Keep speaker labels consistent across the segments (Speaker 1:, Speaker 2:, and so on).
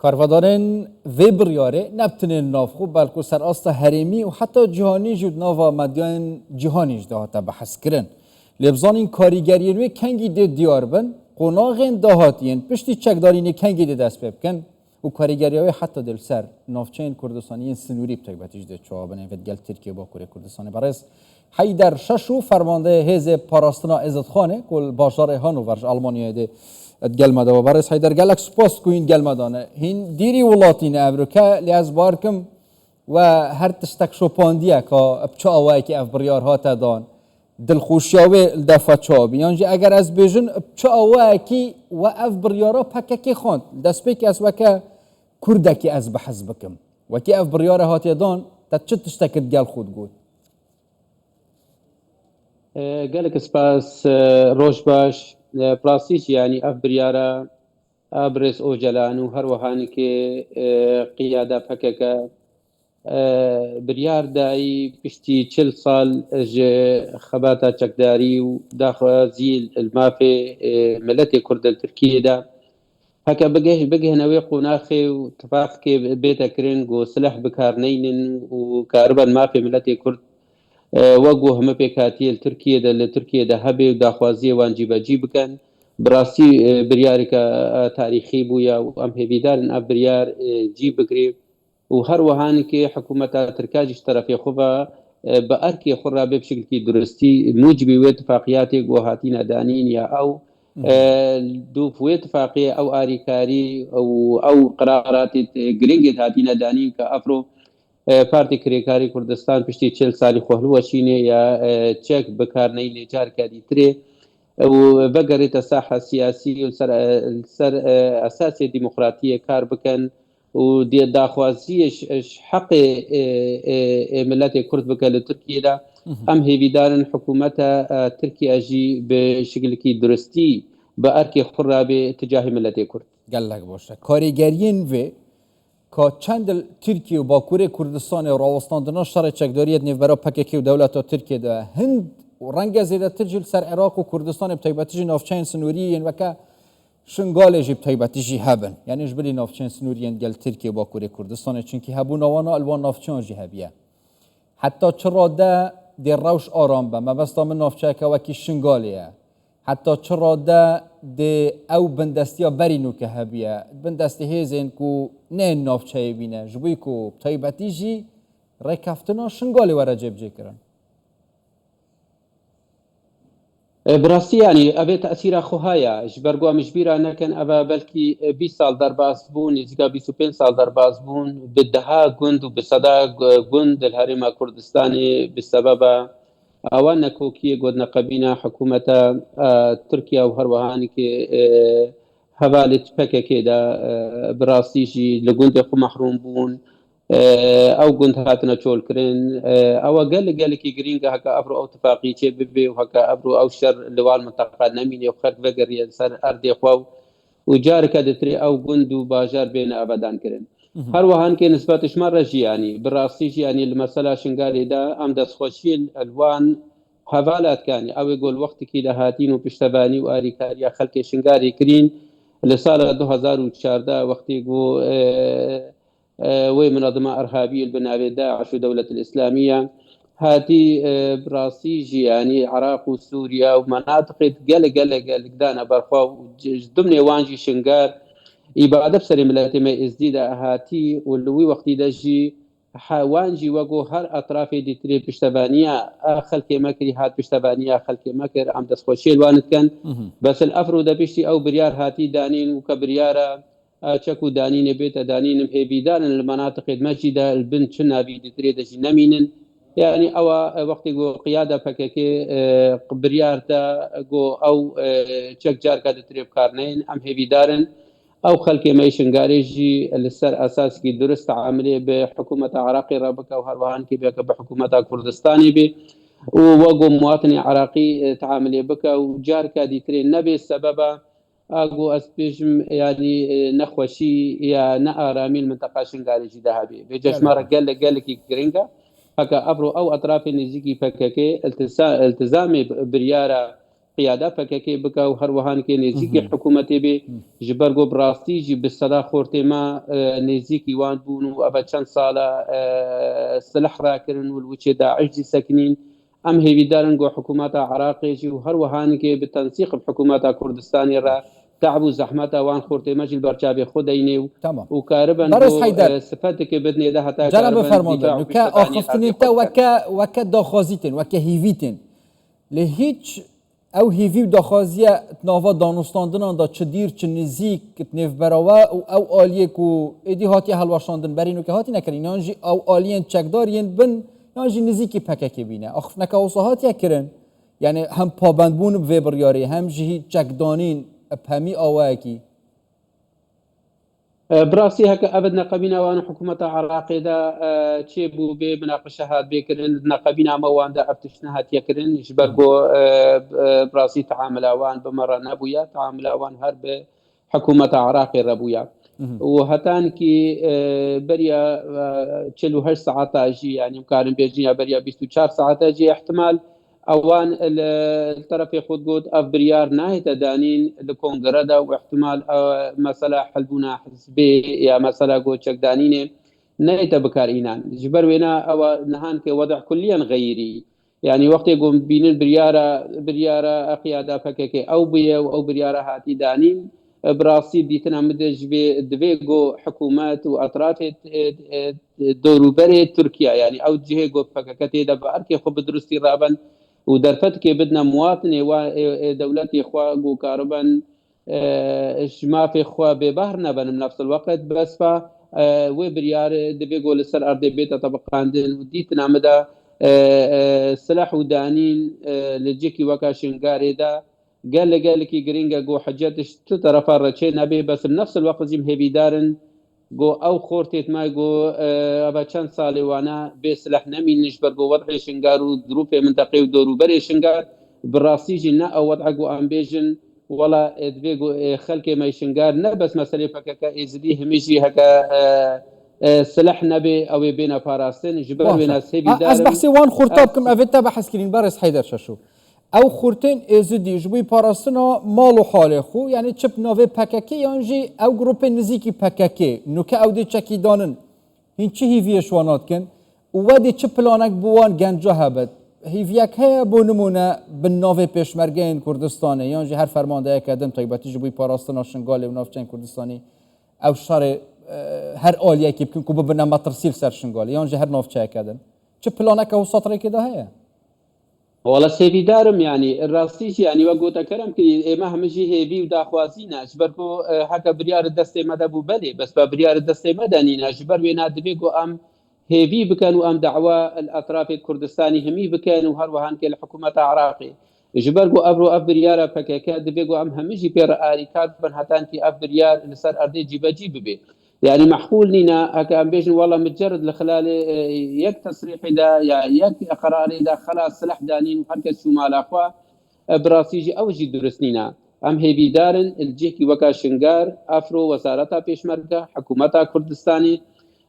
Speaker 1: کارفدارن وی بریاره نبتنین ناف خوب بلکو سر آستا هریمی و حتی جهانی جود ناوا مدیان جهانیش دهاتا بحث کرن. لبزانین کاریگریین و کنگی ده دیار بن قناغین دهاتین پشتی چکدارین کنگی ده دست بکن و کاریگریای حتی دل سر نافچین کردستانیین سنوری بتایبتیش ده چوابن و گل ترکیه با کوره کردستانی برای حیدر ششو فرمانده حزب پاراستنا عزت خانه کل باشار هانوور آلمانیای ده گل مده و برای حیدر گلک سپاس کوین گل مدانه هین دیری ولاتین امریکا لیاز بارکم و هر تشتک شوپاندیه که بچه آوایی که اف بریار هات دان دلخوشیاوی دفعه چابی یعنی اگر از بیشن بچه آوایی که و اف بریارا پککی خواند دست پیک از وکه کردکی از بحث بکم و که اف بریار هات دان تا چه تشتکت گل خود گود
Speaker 2: گلک سپاس روش باش پراسیش یعنی اف بریارا ابرز او جلان و هر وهانی که قیاده پککه بریار دایی پشتی 40 سال خباتا چکداری و داخل زیل المافي ملت کرد ترکیه دا هکا بگه نوی قناخی و اتفاق که بیتا کرن گو سلاح بکارنین و کاربان مافي ملت کرد وگو همه پیکاتی ترکیه دا هبه و داخوازی وانجی باجی بکن براسی بریاری که تاریخی بویا و ام هیویدارن اب بریار جی بگری و هر وهانی که حکومت ترکاجش طرفی خوبا با ارکی خرابه بشکل کی درستی موجبی و اتفاقیات گوهاتین دانین یا او دوف و اتفاقی او آریکاری او قرارات گرینگ هاتین دانین که افرو پارتی کریکاری کردستان پشتی 40 سالی خوهلو وشینه یا چک بکارنین جار کردی تره و بقريت الساحة السياسية سر أساس ديمقراطية كار بكن ودي داخوازية حق ملت كرد بكن لتركيا دا أم هي بدار حكومة تركيا جي بشكل كي درستي بأركي خرابة تجاه ملت كرد
Speaker 1: قال لك باشه کاریگرین و که چند ترکیه و باکوره کردستان و راوستاندنا شر چکداریت نیو برای پککی و دولت ترکیه ده هند و رنگ زیرا ترجیل سر عراق و کردستان بتایبتیجی نافچین سنوری و که شنگالجی بتایبتیجی هبن یعنی جبری نافچین سنوری گل ترکیه و باکوره کردستان چونکی هبو نوانا الوان نافچین جی هبیه حتی چرا ده در روش آرام به مبستا من نافچه که وکی شنگالیه حتی چرا ده او بندستی ها برینو که هبیه بندستی هیزین که نه نافچه بینه جبوی که بتایبتیجی رکفتنا شنگالی ورا جب جی کرن
Speaker 2: براسي يعني أبي تأثير أخوهايا جبرقوا مجبيرة نكن أبا بلكي 20 سال درباس بون إذا 25 سال درباس بون بدها جند وبصدا جند الهرم كردستاني بسبب أوان كوكي قدنا قبينا حكومة تركيا وهروهاني كي هوالت بكا كده براسيجي لجند خو محروم بون او گند هاتنا چول کرن او قال كي جرينجا هكا ابرو او اتفاقي تشي بيبي وهكا ابرو او شر لوال منطقه نميني وخرق فقر ينسر اردي خو وجار كدتري او گند باجار بين ابدان كرن هر وهان كي نسبه شمار يعني بالراسي يعني المساله شنغالي دا ام دس خوشيل الوان حوالات كان او يقول وقت كي هاتين وبشتباني واريكاريا خلق شنغاري كرين لسال 2014 وقت يقول ومنظمة إرهابية البناوي داعش ودولة الإسلامية هاتي براسيجي يعني العراق وسوريا ومناطق قل دانا برخوا ضمن وانجي شنغار إبادة بسري ملاتي ما إزديدا هاتي واللوي وقتي دجي وانجي وقو هر أطراف دي تري بشتبانية خلقي مكري هات بشتبانية خلقي مكر عم دسخوشي الوانت كان بس الأفرو دا بشتي أو بريار هاتي دانين وكبريارة چکو دانین بیت دانین هیبیدان المناطق المجدة البنت شنا بيد تريد نمينن يعني او وقت جو قياده فككي قبريارتا جو او چك جار كاد تريب كارنين ام هيبيدارن او خلق ميشن غاريجي السر اساس كي درست عامله بحكومه عراقي رابكه وهروان كي بحكومه كردستاني بي ووجو مواطني عراقي تعامل بك وجار كاد تري نبي سببا اگو اسبيجم يعني نخوشي يا نارامي المنطقه شنغاري ذهبي بجشمار قال كي جرينجا هكا ابرو او اطراف نزيكي فككي التزامي برياره قیادا پەکەکەی بکە و هەروەهانکێ نێزیکی حکوومەتێ بێ ji ber got birastî jî bi seda xortêma nêzîkî wan bûn û ev çend sala silah rakirin û li wî Daeş jî sekinîn em hêvîdarin got hikûmeta Iraqê jî û herwehanikê bi tensîq bi hikûmeta Kurdistanê re تعب û zehmeta wan xortême jî li ber çavê xwe deyne û karibin sifetekê bidnê de heta
Speaker 1: جناب فرماندار نوکه آخفتنین تا وکه داخوازیتین وکه هیویتین لی هیچ او هیوی و داخوازیه ناوا دانستاندنان دا چه دیر چه نزیک نف براوه او آلیه کو ایدی هاتی هلواشاندن برینو که هاتی نکرین یانجی او آلیین چکدارین بن یانجی نزیکی پککی بینه آخفنکه اوصاحاتی کرن یعنی هم پابندبون و بریاری هم جهی چکدانین همی آوه کی
Speaker 2: براسي هكا أبد نقبينا وأنا حكومة عراقي دا تشيبو بي مناقشة هاد بيكرن نقبينا موان دا أفتشنا هات يكرن يشبرقو براسي تعامل وان بمرة نبويا تعامل وان هرب حكومة عراقي ربويا وهتان كي بريا تشلو هش ساعات أجي يعني مقارن بيجينا بريا 24 ساعات أجي احتمال اوان الطرف خود قد اف بريار ناهي تدانين لكونغردا واحتمال مسألة حلبونا حزبي يا مسألة قد شكدانين ناهي تبكارينان جبر وينا او نهان كوضع كليا غيري يعني وقت يقوم بين بريارة قيادة فكك او بيا او بريارة هاتي دانين براسي ديتنا مدج بدفيغو حكومات واطراف دوروبري تركيا يعني او جهه قد فككتي دباركي خب درستي رابن ودرفت كي بدنا مواطني ودولتي اخوة وكاربن ما في اخوة ببهرنا بن بنفس الوقت بس فا وبريار دبيقول لسر ارض بيت طبقان وديتنا مدى سلاح ودانين لجيكي وكا شنغاري دا قال لك جرينجا جو حجاتش تطرفا رتشي نبي بس بنفس الوقت زي مهبي دارن جو او خورتيت ما جو ابا چند سالي وانا بسلاح نمي نجبر جو وضع شنغار وظروف منطقي ودورو بري شنغار براسي جنا او وضع جو امبيجن ولا ادبيجو خلكي ما شنغار نا بس مسألة فكك ازدي هميجي هكا سلاح نبي او بين فارسين جبر بين سيبي دار
Speaker 1: از بحثي وان خورتابكم افيتا بحث كرين بارس حيدر شاشو او خورتين ازدي جبوي باراستنا مالو حاله خو يعني چپ نوه پککی یانجی او گروپ نزیکی پککی نوکه او دی چکی دانن هینچی هیویه شوانات کن و دی چپ پلانک بوان گنجا هبد هیویک های بونمونه بن نوه پیشمرگین کردستانه یانجی هر فرمانده اکادم طیباتی جبوی باراستنا شنگاله و نافچین کردستانی او شار هر آلیه که بکن که ببنه مطرسیل سر شنگاله یانجی هر نافچه اکادم چپ پلانک او سطره که ده هیا
Speaker 2: والله سيدي دارم يعني الراستيش يعني وقوت كرم كي ما همجي هيبي وداخوازينا جبركو هكا بريار الدستي مدبو بلي بس بريار الدستي مدنينا جبر وينا دبيكو ام هيبي بكانوا ام دعوة الاطراف الكردستاني همي بكانوا هروهان كي الحكومة عراقي جبركو ابرو بريار فكاكا دبيكو ام همجي بير اريكات بن هتان كي بريار لسر ارضي جيب بي يعني محقول لنا هكا امبيجن والله متجرد لخلال يك تصريح دا يك قرار دا خلاص سلاح دانين وحركه شمال اخوا براسيجي او جي درسنينا ام هيبي دارن الجيكي وكا شنغار افرو وزارتا بيشمركه حكومتا كردستاني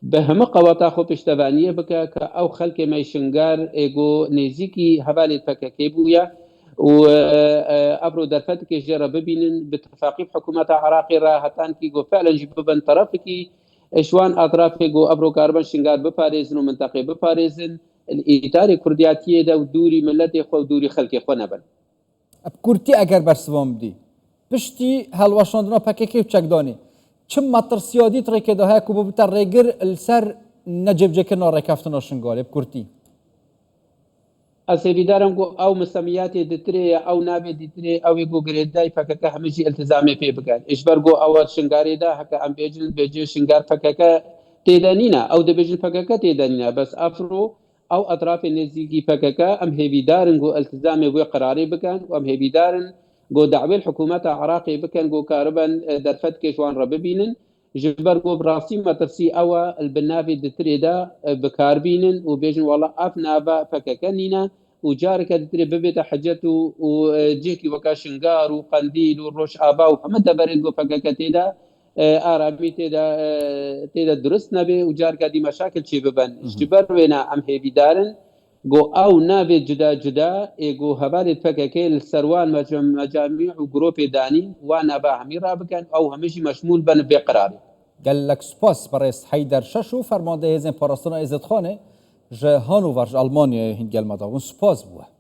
Speaker 2: بهم قواتا خو پشتوانيه بك او خلق مي شنغار ايغو نيزيكي حوالي فككيبويا وابرو درفت كي جرب ببينن باتفاقي حكومه عراقي راهتان كي جو فعلا جبن طرفكي اشوان اطراف جو ابرو كاربن شنغار بفاريزن ومنطقه بفاريزن الايتاري كردياتيه دا ودوري ملتي خو دوري خلقي خو نبن
Speaker 1: اب كورتي اگر برسوام دي پشتي هلواشاندنا پککی چکدانی چم مطر سیادی تر که ده کو بتر رگر السر نجيب جكنا ركافتنا شنغال بكورتي
Speaker 2: أسيبيدارم أو مسميات دتري أو نابي دتري أو يقو قريداي فكك همشي التزامي في بكان إشبرقو أو شنغاري دا هكا أم بيجي شنغار فكك تيدانينا أو دبيجن فكك تيدانينا بس أفرو أو أطراف النزيكي فكك أم هيبيدارن قو التزامي وقراري بكان وأم هيبيدارن قو دعوي الحكومة عراقي بكان قو كاربان درفت كيشوان رببينن جبرقو براسي ما ترسي أوا البنافي دتري دا بكاربينن وبيجن والله أفنافا فككنينا وجارك دتري ببيت حجته وجيكي وكا شنغار وقنديل وروش آبا وحمد بريدو فككتي دا آرامي تيدا درست نبي وجارك دي مشاكل شي ببن جبر وينا أم هيبي دارن جو او نابي جدا جدا ايجو هبالي تفككي السروان مجاميع وجروب داني وانا باهمي رابكن او همشي مشمول بن بقراري.
Speaker 1: قال لك سپاس برای حیدر ششو فرمانده هزین پاراستان عزت خانه جه هانوور ألمانيا هنگل مداون سپاس بوه.